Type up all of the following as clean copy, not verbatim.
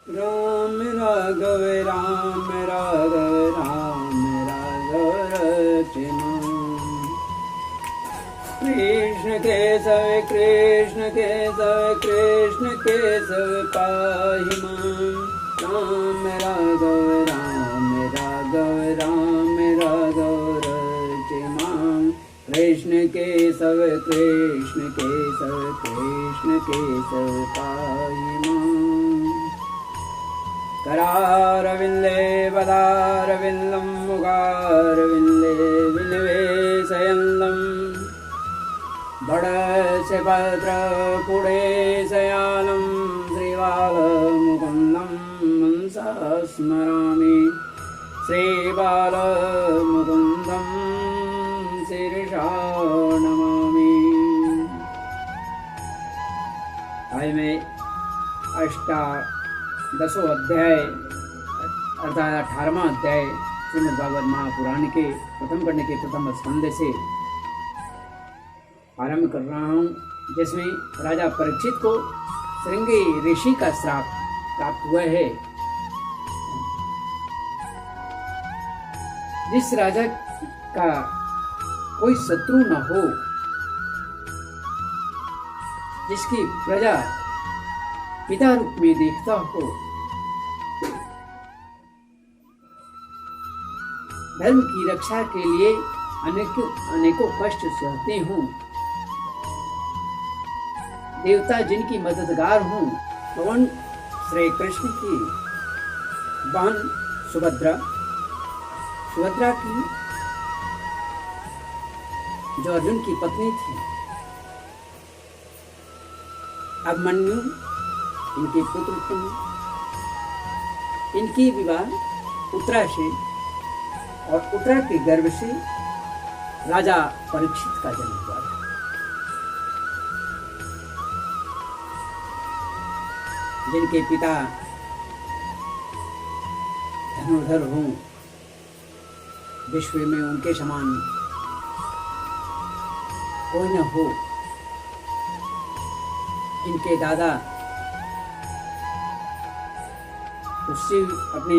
राम राघव राम राघव राम राघव रचना। कृष्ण केशव कृष्ण केशव कृष्ण केशव पाहि मां। राम राघव राम राघव राम राघव रचना। कृष्ण केशव कृष्ण केशव कृष्ण केशव पाहि मां। करारविन्दे पदारविन्दं मुखारविन्दे विनिवेशयन्तम् बडस्य भद्रपुडे शयानं श्रीबालमुकुन्दं मनसा स्मरामि। श्रीबालमुकुन्दं शिरसा नमामि। आज मैं दसों अध्याय अर्थात 18वां अध्याय श्रीमद् भागवत महापुराण के प्रथम खंड के प्रथम स्कंध से आरंभ कर रहा हूँ, जिसमें राजा परीक्षित को श्रृंगी ऋषि का श्राप प्राप्त हुआ है। जिस राजा का कोई शत्रु न हो, जिसकी प्रजा पिता रूप में देखता हो, धर्म की रक्षा के लिए अनेकों कष्ट सहते हों, देवता जिनकी मददगार हों, पवन श्री कृष्ण की बहन सुभद्रा की जो अर्जुन की पत्नी थी, अभिमन्यु इनके पुत्र थे। इनकी विवाह उत्तरा से और उत्तरा के गर्भ से राजा परीक्षित का जन्म हुआ था। जिनके पिता धनुर्धर हों, विश्व में उनके समान कोई न हो। इनके दादा उससे अपने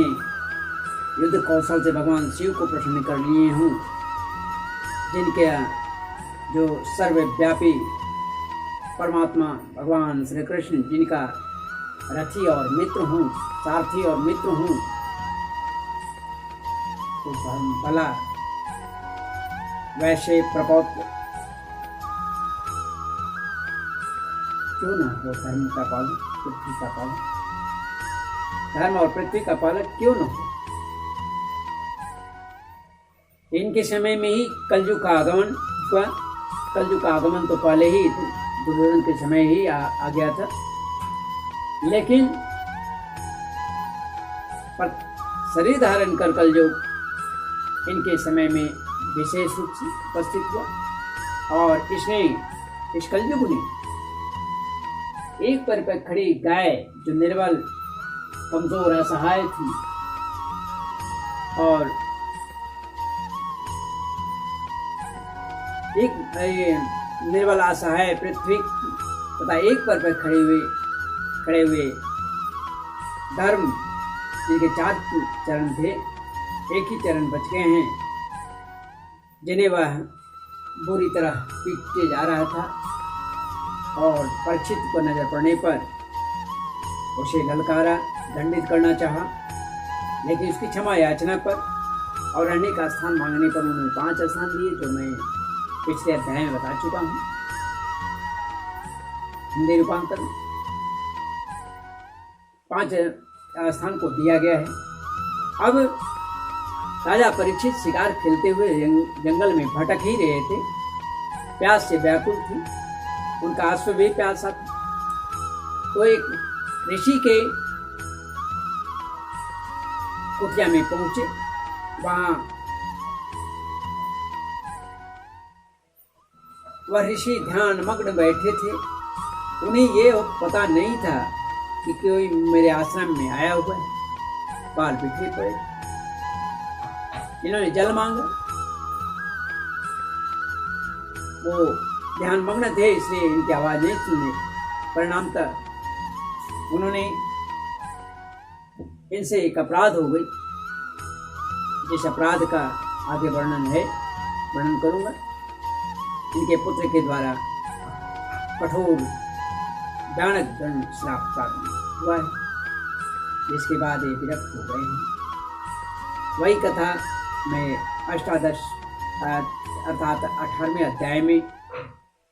युद्ध कौशल से भगवान शिव को प्रसन्न कर लिए हों, जिनके जो सर्वव्यापी परमात्मा भगवान श्री कृष्ण जिनका रथी और मित्र हूँ, सारथी और मित्र हूँ, तो धर्म भला वैसे प्रपौत्र क्यों न हो। धर्म का पालन, पृथ्वी का पालन, धर्म और पृथ्वी का पालक क्यों न हो। इनके समय में ही कलयुग का आगमन हुआ। कलयुग का आगमन तो पहले ही दुर्योधन के समय ही आ गया था, लेकिन पर शरीर धारण कर कलयुग इनके समय में विशेष रूप से उपस्थित हुआ। और इस कलयुग ने एक पैर पर खड़ी गाय जो निर्बल कमजोर असहाय थी और एक निर्बल असहाय पृथ्वी तथा एक पैर पर खड़े हुए धर्म जिनके 4 चरण थे, एक ही चरण बच गए हैं, जिन्हें वह बुरी तरह पीटते जा रहा था। और परीक्षित को नजर पड़ने पर उसे ललकारा, दंडित करना चाहा, लेकिन उसकी क्षमा याचना पर और रहने का स्थान मांगने पर उन्होंने 5 स्थान दिए, जो मैं पिछले अध्याय में बता चुका हूँ। हिंदी रूपांतर 5 स्थान को दिया गया है। अब राजा परीक्षित शिकार खेलते हुए जंगल में भटक ही रहे थे, प्यास से व्याकुल थी, उनका अश्व भी प्यासा था। तो एक ऋषि के कुटिया में पहुंचे। वहां वह ऋषि ध्यान मग्न बैठे थे। उन्हें ये पता नहीं था कि कोई मेरे आश्रम में आया हुआ है। बाल बिखरे पड़े, इन्होंने जल मांगा। वो ध्यान मग्न थे, इसलिए इनकी आवाज नहीं सुनी। परिणामतः उन्होंने इनसे एक अपराध हो गई, जिस अपराध का आगे वर्णन करूंगा। इनके पुत्र के द्वारा कठोर भयानक दंड श्राप प्राप्त हुआ है, जिसके बाद ये विरक्त हो गए हैं। वही कथा मैं अष्टादश अर्थात 18वें अध्याय में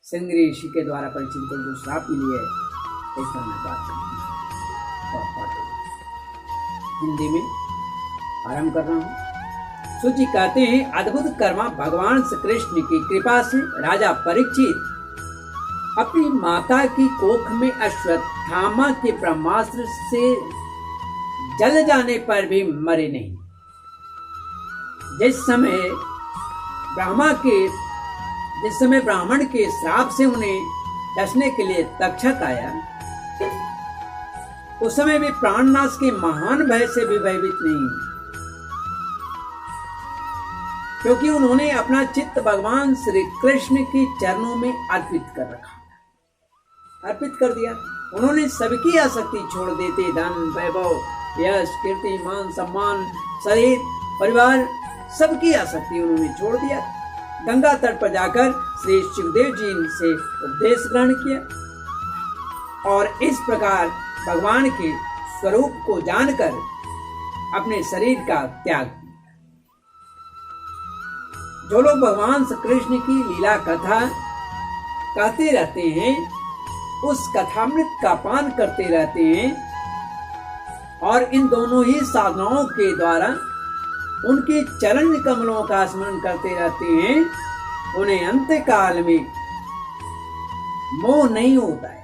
सिंगरी ऋषि के द्वारा परीक्षित को जो श्राप मिली है, इस पर मैं बात करूँगा और हिंदी में आरंभ कर रहा हूँ। सूची कहते हैं, अद्भुत कर्मा भगवान श्री कृष्ण की कृपा से राजा परीक्षित अपनी माता की कोख में अश्वत्थामा के ब्रह्मास्त्र से जल जाने पर भी मरे नहीं। जिस समय ब्राह्मण के श्राप से उन्हें डसने के लिए तक्षक आया, उस समय वे प्राणनाश के महान भय से भी भयभीत नहीं, क्योंकि उन्होंने अपना चित्त भगवान श्री कृष्ण के चरणों में अर्पित कर दिया। उन्होंने सबकी आसक्ति छोड़ देते धन, वैभव, यश, कीर्ति, मान, सम्मान, शरीर, परिवार, सबकी आसक्ति उन्होंने छोड़ दिया। गंगा तट पर जाकर श्री सुखदेव जी से उपदेश ग्रहण किया और इस प्रकार भगवान के स्वरूप को जानकर अपने शरीर का त्याग किया। जो लोग भगवान श्री कृष्ण की लीला कथा कहते रहते हैं, उस कथामृत का पान करते रहते हैं और इन दोनों ही साधनाओं के द्वारा उनके चरण कमलों का स्मरण करते रहते हैं, उन्हें अंतकाल में मोह नहीं होता है।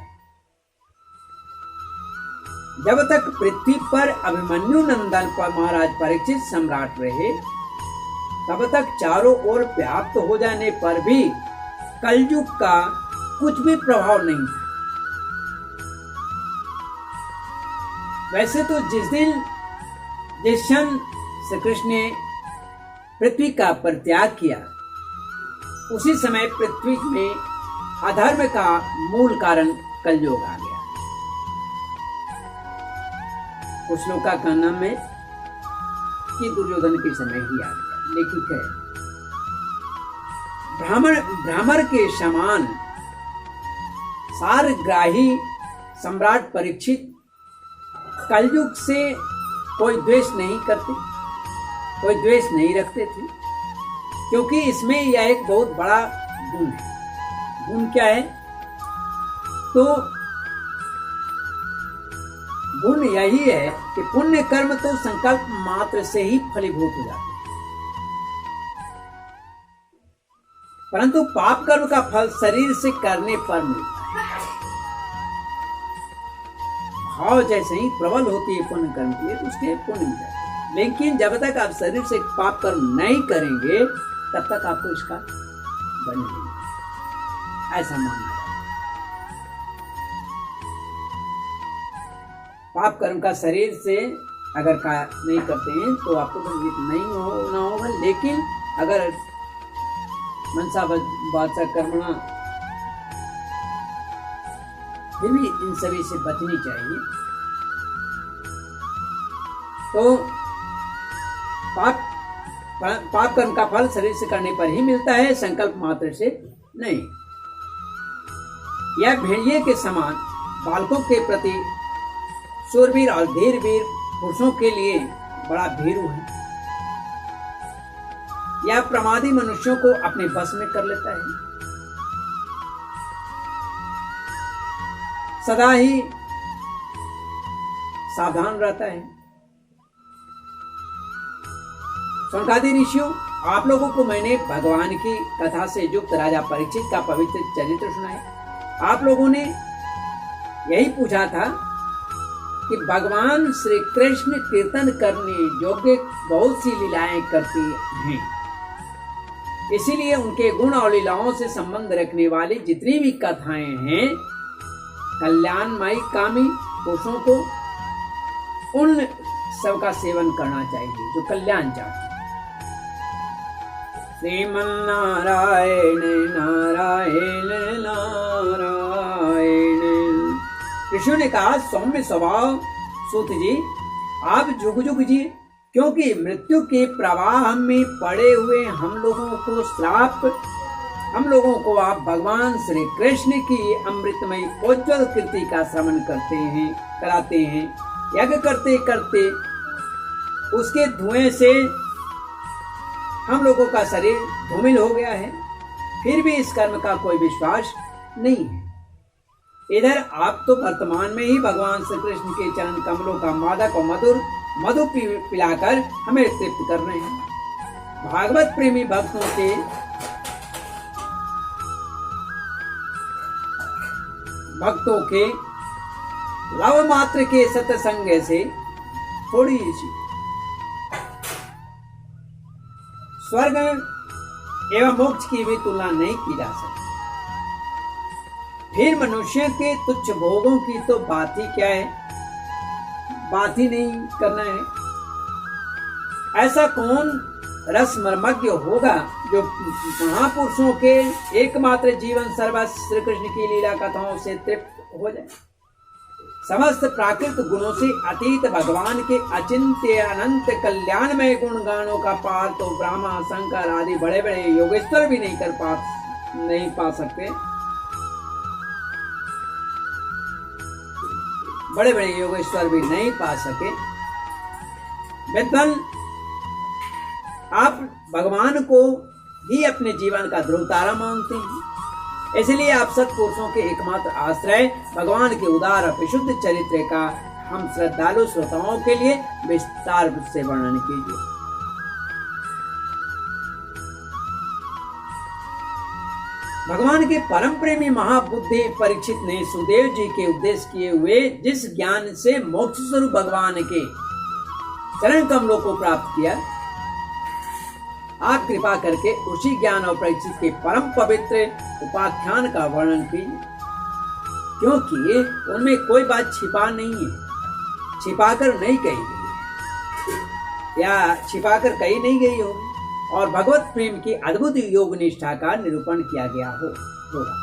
जब तक पृथ्वी पर अभिमन्यु नंदन पर महाराज परीक्षित सम्राट रहे, तब तक चारों ओर व्याप्त हो जाने पर भी कलयुग का कुछ भी प्रभाव नहीं था। वैसे तो जिस क्षण श्री कृष्ण ने पृथ्वी का परित्याग किया, उसी समय पृथ्वी में अधर्म का मूल कारण कलयुग आ गया। कुछ लोग का कहना है कि दुर्योधन के समय ही आ गया, लेकिन है भ्रमर के समान सारग्राही सम्राट परीक्षित कलयुग से कोई द्वेष नहीं रखते थे, क्योंकि इसमें यह एक बहुत बड़ा गुण है। गुण क्या है? तो गुण यही है कि पुण्य कर्म तो संकल्प मात्र से ही फलीभूत हो जाते हैं, परंतु पाप कर्म का फल शरीर से करने पर मिलता है। भाव जैसे ही प्रबल होती है पुण्य कर्म की, तो उसके पुण्य मिल जाते हैं। लेकिन जब तक आप शरीर से पाप कर्म नहीं करेंगे, तब तक आपको इसका दंड नहीं मिलेगा, ऐसा मानना जाता है। पाप कर्म का शरीर से अगर नहीं करते हैं तो आपको दंडित नहीं होना होगा, लेकिन अगर मनसा वाचा कर्मणा, फिर भी इन सभी से बचनी चाहिए। तो पाप कर्म का फल शरीर से करने पर ही मिलता है, संकल्प मात्र से नहीं। यह भेड़िए के समान बालकों के प्रति शूरवीर और धीरवीर पुरुषों के लिए बड़ा भीरू है। यह प्रमादी मनुष्यों को अपने बस में कर लेता है, सदा ही सावधान रहता है। शौनकादि ऋषियों, आप लोगों को मैंने भगवान की कथा से युक्त राजा परीक्षित का पवित्र चरित्र सुनाया। आप लोगों ने यही पूछा था कि भगवान श्री कृष्ण कीर्तन करने योग्य बहुत सी लीलाएं करते हैं, इसीलिए उनके गुण और लीलाओं से संबंध रखने वाली जितनी भी कथाएं हैं, कल्याणमयी कामी पुरुषों को उन सब का सेवन करना चाहिए जो कल्याण चाहते हैं। श्रीमन्नारायण नारायण नारायण। ऋषियों ने कहा, सौम्य स्वभाव सूत जी, आप झुक झुक जिए, क्योंकि मृत्यु के प्रवाह में पड़े हुए हम लोगों को आप भगवान श्री कृष्ण की अमृतमयी उज्ज्वल कृति का श्रवण कराते हैं। यज्ञ करते करते उसके धुएं से हम लोगों का शरीर धूमिल हो गया है, फिर भी इस कर्म का कोई विश्वास नहीं है। इधर आप तो वर्तमान में ही भगवान श्री कृष्ण के चरण कमलों का मादक और मधु पिलाकर हमें तृप्त कर रहे हैं। भागवत प्रेमी भक्तों के लव मात्र के सत्संग से थोड़ी सी स्वर्ग एवं मोक्ष की भी तुलना नहीं की जा सकती। फिर मनुष्य के तुच्छ भोगों की तो बात ही क्या है, बात ही नहीं करना है। ऐसा कौन रसमर्मज्ञ होगा जो महापुरुषों के एकमात्र जीवन सर्वस्व श्री कृष्ण की लीला कथाओं से तृप्त हो जाए। समस्त प्राकृत गुणों से अतीत भगवान के अचिंत्य अनंत कल्याणमय गुणगानों का पार तो ब्रह्मा शंकर आदि बड़े बड़े योगेश्वर भी नहीं पा सकते। बड़े बड़े योगेश्वर भी नहीं पा सके। विद्वान आप भगवान को ही अपने जीवन का ध्रुव तारा मानते हैं, इसलिए आप सत्पुरुषों के एकमात्र आश्रय भगवान के उदार और विशुद्ध चरित्र का हम श्रद्धालु श्रोताओं के लिए विस्तार से वर्णन कीजिए। भगवान के परम प्रेमी महाबुद्धि परीक्षित ने सुदेव जी के उपदेश किए हुए जिस ज्ञान से मोक्ष स्वरूप भगवान के चरण कमलों को प्राप्त किया, आप कृपा करके उसी ज्ञान और परीक्षित के परम पवित्र उपाख्यान का वर्णन कीजिए, क्योंकि उनमें कोई बात छिपा नहीं है, छिपाकर नहीं कही गई है या छिपाकर कही नहीं गई होगी, और भगवत प्रेम की अद्भुत योग निष्ठा का निरूपण किया गया होगा।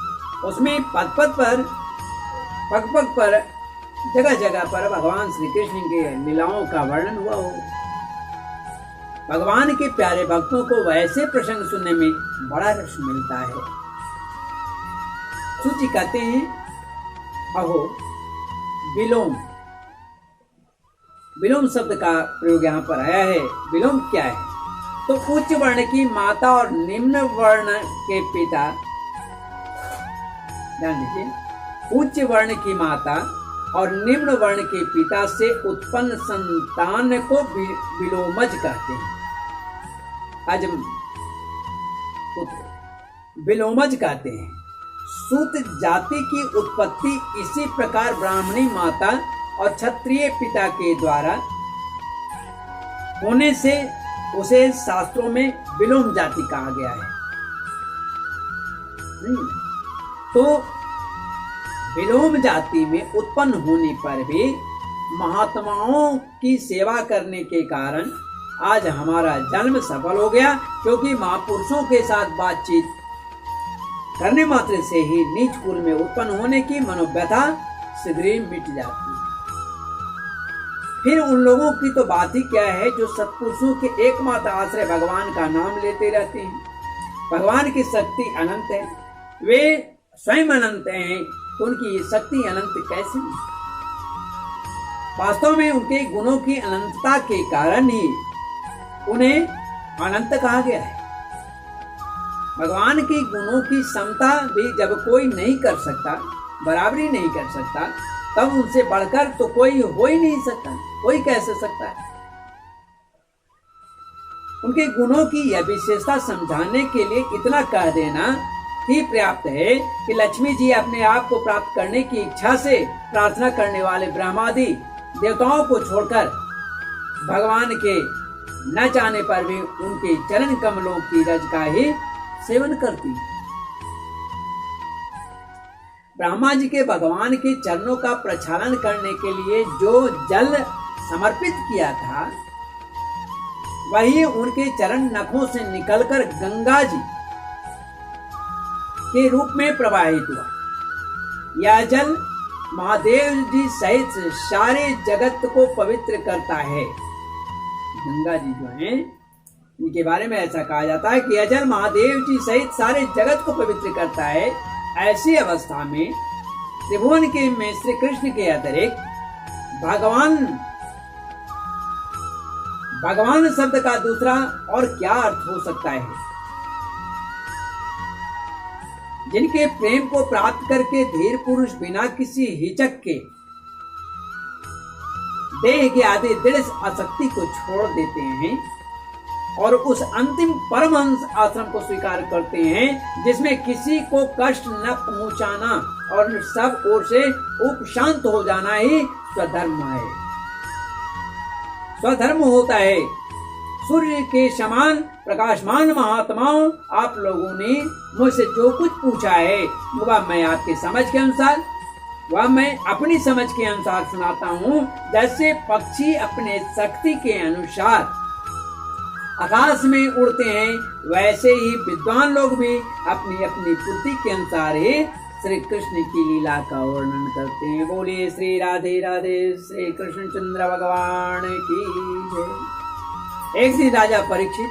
उसमें पग पग पर जगह जगह पर भगवान श्री कृष्ण के लीलाओं का वर्णन हुआ होगा। भगवान के प्यारे भक्तों को वैसे प्रसंग सुनने में बड़ा रस मिलता है। सूची कहते हैं, अहो विलोम शब्द का प्रयोग यहाँ पर आया है। विलोम क्या है? तो उच्च वर्ण की माता और निम्न वर्ण के पिता, ध्यान दीजिए, उच्च वर्ण की माता और निम्न वर्ण के पिता से उत्पन्न संतान को विलोमज कहते हैं। विलोमज कहते हैं। सूत जाति की उत्पत्ति इसी प्रकार ब्राह्मणी माता और क्षत्रिय पिता के द्वारा होने से उसे शास्त्रों में विलोम जाति कहा गया है। तो विलोम जाति में उत्पन्न होने पर भी महात्माओं की सेवा करने के कारण आज हमारा जन्म सफल हो गया, क्योंकि महापुरुषों के साथ बातचीत करने मात्र से ही नीच कुल में उत्पन्न होने की मनोव्यथा शीघ्र ही मिट जाती है। फिर उन लोगों की तो बात ही क्या है जो सत्पुरुषों के एकमात्र आश्रय भगवान का नाम लेते रहते हैं। भगवान की शक्ति अनंत है, वे स्वयं अनंत हैं, तो उनकी शक्ति अनंत कैसे? वास्तव में उनके गुणों की अनंतता के कारण ही उन्हें अनंत कहा गया है। भगवान के गुणों की समता भी जब कोई नहीं कर सकता, बराबरी नहीं कर सकता, तब उनसे बढ़कर तो कोई हो ही नहीं सकता। कोई कैसे सकता है? उनके गुणों की यह विशेषता समझाने के लिए इतना कह देना ही पर्याप्त है कि लक्ष्मी जी अपने आप को प्राप्त करने की इच्छा से प्रार्थना करने वाले ब्रह्मादि देवताओं को छोड़कर भगवान के न चाहने पर भी उनके चरण कमलों की रज का ही सेवन करती। ब्रह्मा जी के भगवान के चरणों का प्रक्षालन करने के लिए जो जल समर्पित किया था, वही उनके चरण नखों से निकलकर गंगा जी के रूप में प्रवाहित हुआ। यह जल महादेव जी सहित सारे जगत को पवित्र करता है। गंगा जी जो हैं इनके बारे में ऐसा कहा जाता है कि अजल महादेव जी सहित सारे जगत को पवित्र करता है। ऐसी अवस्था में त्रिभुवन के में श्री कृष्ण के अतिरिक्त भगवान शब्द का दूसरा और क्या अर्थ हो सकता है? जिनके प्रेम को प्राप्त करके धीर पुरुष बिना किसी हिचक के देह के आदि दृढ़ आसक्ति को छोड़ देते हैं और उस अंतिम परमहंस आश्रम को स्वीकार करते हैं जिसमें किसी को कष्ट न पहुंचाना और सब ओर से उपशांत हो जाना ही स्वधर्म है। स्वधर्म होता है। सूर्य के समान प्रकाशमान महात्माओं, आप लोगों ने मुझसे जो कुछ पूछा है वह मैं आपके समझ के अनुसार, वह मैं अपनी समझ के अनुसार सुनाता हूँ। जैसे पक्षी अपने शक्ति के अनुसार आकाश में उड़ते हैं, वैसे ही विद्वान लोग भी अपनी अपनी बुद्धि के अनुसार ही श्री कृष्ण की लीला का वर्णन करते हैं। बोलिए श्री राधे राधे, श्री कृष्ण चंद्र भगवान की जय। एक दिन राजा परीक्षित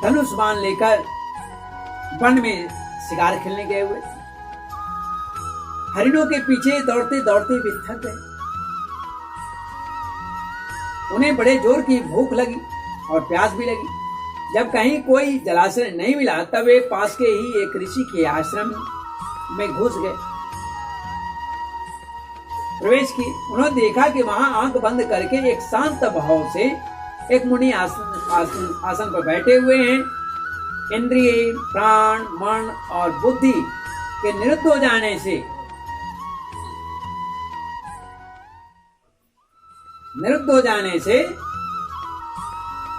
धनुष बाण लेकर वन में शिकार खेलने गए हुए। हरिणों के पीछे दौड़ते दौड़ते भी थक गए। उन्हें बड़े जोर की भूख लगी और प्यास भी लगी। जब कहीं कोई जलाशय नहीं मिला तब वे पास के ही एक ऋषि के आश्रम में घुस गए। प्रवेश की उन्होंने देखा कि वहां आंख बंद करके एक शांत भाव से एक मुनि आसन पर बैठे हुए हैं। इंद्रिय, प्राण, मन और बुद्धि के निरुद्ध हो जाने से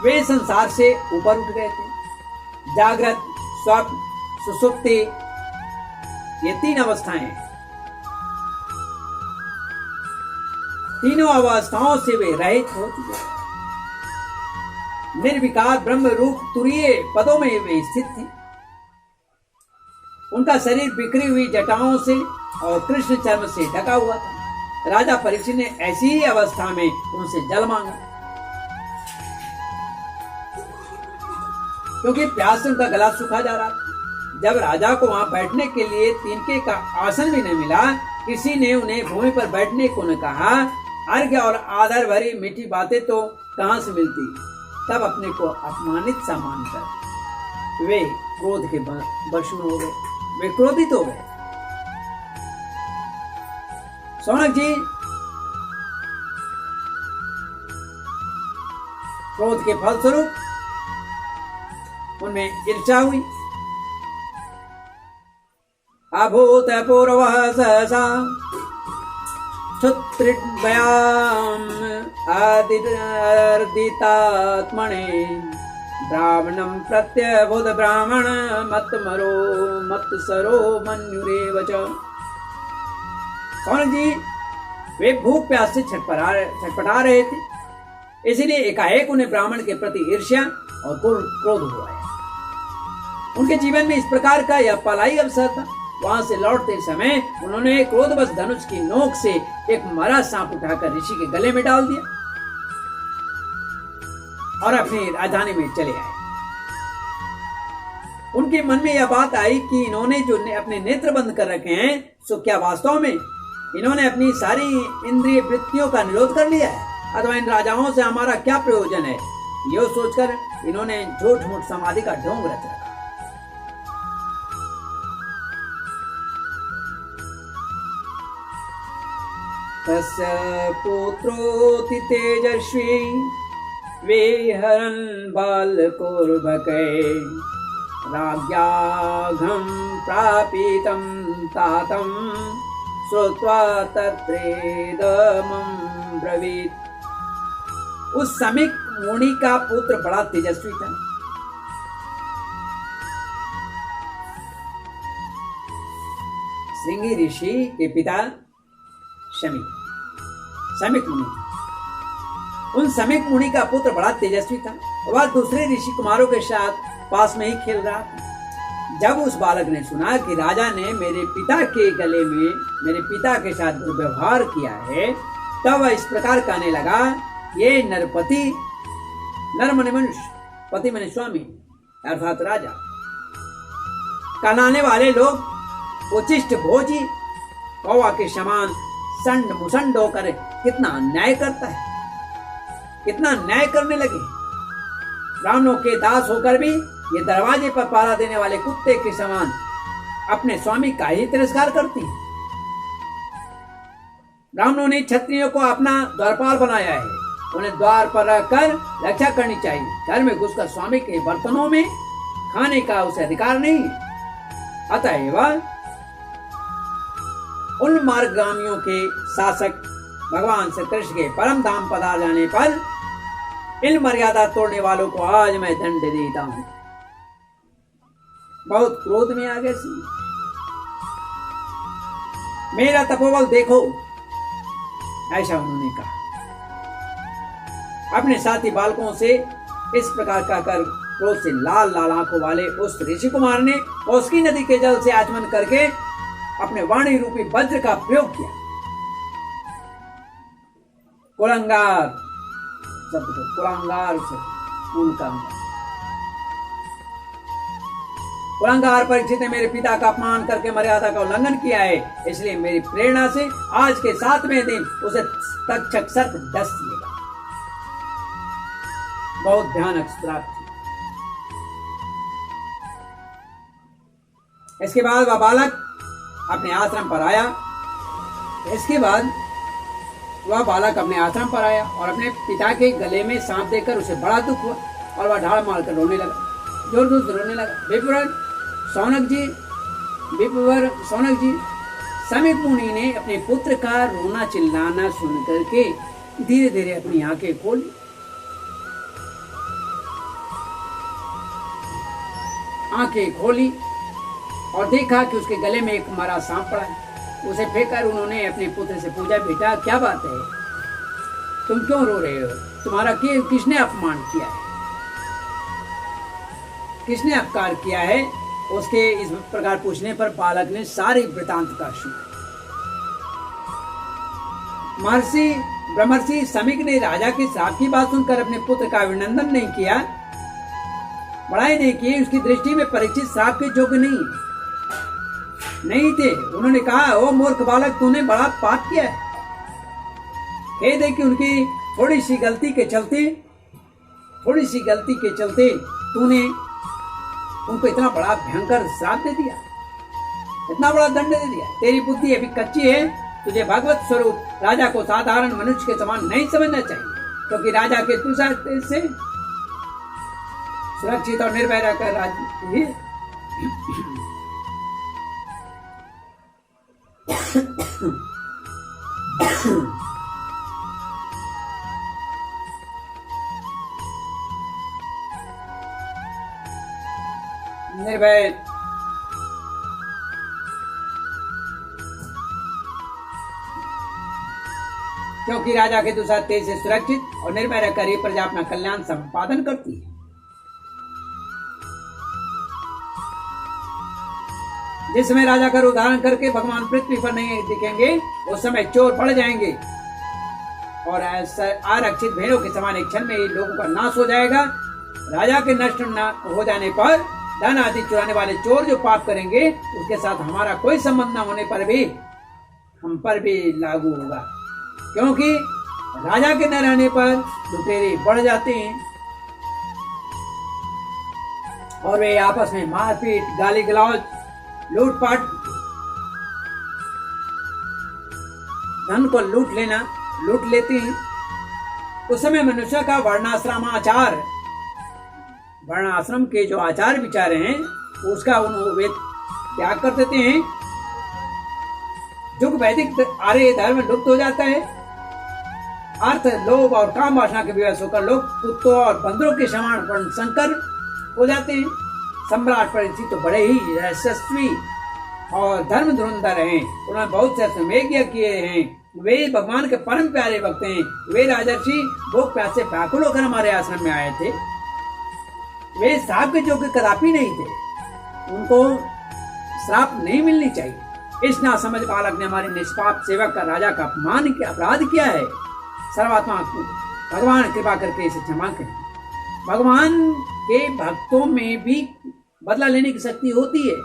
वे संसार से ऊपर उठ गए थे। जागृत, स्वप्न, सुषुप्ति, ये तीन अवस्थाएं हैं। तीनों अवस्थाओं से वे रहित हो चुके। निर्विकार ब्रह्म रूप तुरीय पदों में वे स्थित थे। उनका शरीर बिखरी हुई जटाओं से और कृष्ण चर्म से ढका हुआ था। राजा परीक्षित ने ऐसी ही अवस्था में उनसे जल मांगा, क्योंकि प्यास से उनका गला सूखा जा रहा था। जब राजा को वहां बैठने के लिए तिनके का आसन भी नहीं मिला, किसी ने उन्हें भूमि पर बैठने को न कहा। अर्घ्य और आदर भरी मीठी बातें तो कहां से मिलती। तब अपने को अपमानित सा मानकर वे क्रोध के वश में हो गए। वे क्रोधित हो गए। सौनक जी क्रोध के फलस्वरूप उनमें ईर्ष्या हुई। अभूत पूर्व सहसा क्षुत्रिभयाम आदितात्मने ब्राह्मणं प्रत्यभूत ब्राह्मण मत्सरो मन्युरेव च। सौनक जी वे भूख प्यास से छटपटा रहे थे, इसलिए एकाएक उन्हें ब्राह्मण के प्रति ईर्ष्या और क्रोध हुआ है। उनके जीवन में इस प्रकार का यह पहला अवसर था। वहां से लौटते समय उन्होंने क्रोधवश धनुष की नोक से एक मरा सांप उठाकर ऋषि के गले में डाल दिया और अपनी राजधानी में चले आए। उनके मन में यह बात आई कि इन्होंने जो अपने नेत्र बंद कर रखे हैं, सो क्या वास्तव में इन्होंने अपनी सारी इंद्रिय वृत्तियों का निरोध कर लिया है, अथवा इन राजाओं से हमारा क्या प्रयोजन है। यह सोचकर इन्होंने झूठ मूठ समाधि का ढोंग रच रखा। तस्य पुत्रोऽति तेजस्वी विहरन् बालकोर्भके राज्ञाघं प्रापितं तातं श्रुत्वा तत्रेदमं ब्रवीत। उस समीक मुनि का पुत्र बड़ा तेजस्वी था। श्रृंगी ऋषि के पिता समीक मुनि। उन समीक मुनि का पुत्र बड़ा तेजस्वी था। वह दूसरे ऋषि कुमारों के साथ पास में ही खेल रहा था। जब उस बालक ने सुना कि राजा ने मेरे पिता के गले में मेरे पिता के साथ दुर्व्यवहार किया है, तब वह इस प्रकार कहने लगा, ये नरपति, नर मने मनुष्य, पति मने स्वामी अर्थात राजा, कहलाने वाले लोग उचिष्ट भोजी कौवा के समान संड मुसंड होकर कितना अन्याय करता है, कितना अन्याय करने लगे। ब्राह्मणों के दास होकर भी ये दरवाजे पर पहरा देने वाले कुत्ते के समान अपने स्वामी का ही तिरस्कार करते हैं। ब्राह्मणों ने क्षत्रियों को अपना द्वारपाल बनाया है, उन्हें द्वार पर रखकर रक्षा करनी चाहिए। घर में घुसकर स्वामी के बर्तनों में खाने का उसे अधिकार नहीं है। अतएव उन मार्गगामियों के शासक भगवान श्री कृष्ण के परम धाम पधार जाने पर इन मर्यादा तोड़ने वालों को आज मैं दंड देता हूं। बहुत क्रोध में आ गए सिंह, मेरा तपोबल देखो, ऐसा उन्होंने कहा। अपने साथी बालकों से इस प्रकार कहकर क्रोध से लाल लाल आंखों वाले उस ऋषि कुमार ने उसकी नदी के जल से आचमन करके अपने वाणी रूपी वज्र का प्रयोग किया। कुलंगार शब्द को कुलंगार से कुलंगार परीक्षित ने मेरे पिता का अपमान करके मर्यादा का उल्लंघन किया है, इसलिए मेरी प्रेरणा से आज के 7वें दिन उसे तक्षक सर्प डस लेगा। बहुत भयानक श्राप थी। इसके बाद वह बालक अपने आश्रम पर आया। और अपने पिता के गले में सांप देकर उसे बड़ा दुख हुआ और वह ढाल मारकर रोने लगा, जोर जोर से रोने लगा। विप्रवर सौनक जी समीप मुनि ने अपने पुत्र का रोना चिल्लाना सुनकर के धीरे धीरे अपनी आंखें खोली और देखा कि उसके गले में एक मरा सांप पड़ा है। उसे फेंककर उन्होंने अपने पुत्र से पूछा, बेटा क्या बात है, तुम क्यों रो रहे हो, तुम्हारा किसने अपमान किया है, किसने अपकार किया है। उसके इस प्रकार पूछने पर बालक ने सारी वृतांत का सुना। ब्रह्मर्षि समीक ने राजा के श्राप की बात सुनकर अपने पुत्र का अभिनंदन नहीं किया, बड़ाई नहीं की। उसकी दृष्टि में परीक्षित श्राप के योग्य नहीं थे। उन्होंने कहा, ओ मूर्ख बालक, तूने बड़ा पाप किया है। खेद है कि उनकी थोड़ी सी गलती के चलते तूने उनको इतना बड़ा भयंकर श्राप दे दिया, इतना बड़ा दंड दे दिया। तेरी बुद्धि अभी कच्ची है। तुझे भगवत स्वरूप राजा को साधारण मनुष्य के समान नहीं समझना चाहिए, क्योंकि राजा के तुषार से सुरक्षित और निर्भय रहकर राज्य निर्भय क्योंकि राजा के दूसरा तेज से सुरक्षित और निर्भय रहकर ये प्रजा अपना कल्याण संपादन करती है। जिस समय राजा का उदाहरण करके भगवान पृथ्वी पर नहीं दिखेंगे, उस समय चोर बढ़ जाएंगे और आरक्षित भेड़ों के समान एक क्षण में ही लोगों का नाश हो जाएगा। राजा के नष्ट न हो जाने पर धन आदि चुराने वाले चोर जो पाप करेंगे, उसके साथ हमारा कोई संबंध न होने पर भी हम पर भी लागू होगा, क्योंकि राजा के न रहने पर लुटेरे बढ़ जाते हैं और वे आपस में मारपीट, गाली गलौज, लूटपाट, धन को लूट लेते हैं। उस समय मनुष्य का वर्णाश्रम के जो आचार विचार हैं, उसका वे त्याग कर देते हैं। युग वैदिक आर्य धर्म लुप्त हो जाता है। अर्थ, लोभ और काम वासना के विवश होकर लोग कुत्तों और बंदरों के समान संकर हो जाते हैं। सम्राट परीक्षित तो बड़े ही यशस्वी और धर्म धुरंधर हैं। उन्होंने बहुत से अश्वमेध किए हैं। वे भगवान के परम प्यारे भक्त हैं। वे राजर्षि भोग प्यासे व्याकुल होकर हमारे आश्रम में आए थे। वे साहब के योग्य कदापि नहीं थे। उनको श्राप नहीं मिलनी चाहिए। इस नासमझ बालक ने हमारे निष्पाप सेवक का राजा का अपमान किया, अपराध किया है। सर्वात्मा भगवान कृपा करके इसे क्षमा करें। भगवान के भक्तों में भी बदला लेने की शक्ति होती है,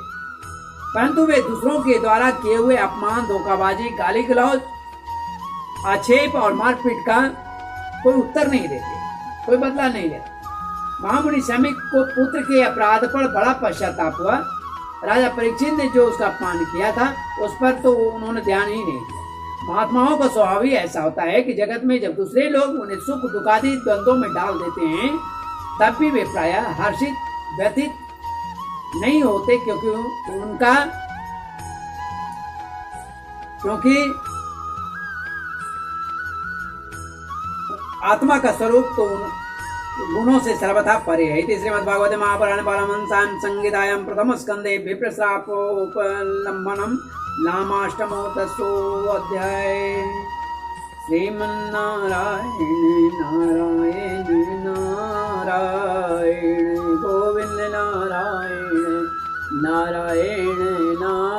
परंतु वे दूसरों के द्वारा किए हुए अपमान, धोखाबाजी, गाली गलौज, आक्षेप और मारपीट का कोई उत्तर नहीं देते, कोई बदला नहीं लेते। महामुनि शमीक को पुत्र के अपराध पर बड़ा पश्चाताप हुआ। राजा परीक्षित ने जो उसका अपमान किया था उस पर तो उन्होंने ध्यान ही नहीं दिया। महात्माओं का स्वभाव ही ऐसा होता है कि जगत में जब दूसरे लोग उन्हें सुख दुखादि द्वंद्वों में डाल देते हैं तब भी वे प्रायः हर्षित व्यथित नहीं होते, क्योंकि आत्मा का स्वरूप तो गुणों से सर्वथा परे है। श्रीमद्भागवते महापुराणे परमहंसायां संहितायां प्रथम स्कंदे विप्रश्रापोपलम्बनम नामाष्टमो दशोऽध्याय। श्रीमन्नारायण नारायण नारायण गोविंद नारायण नारायण नारायण।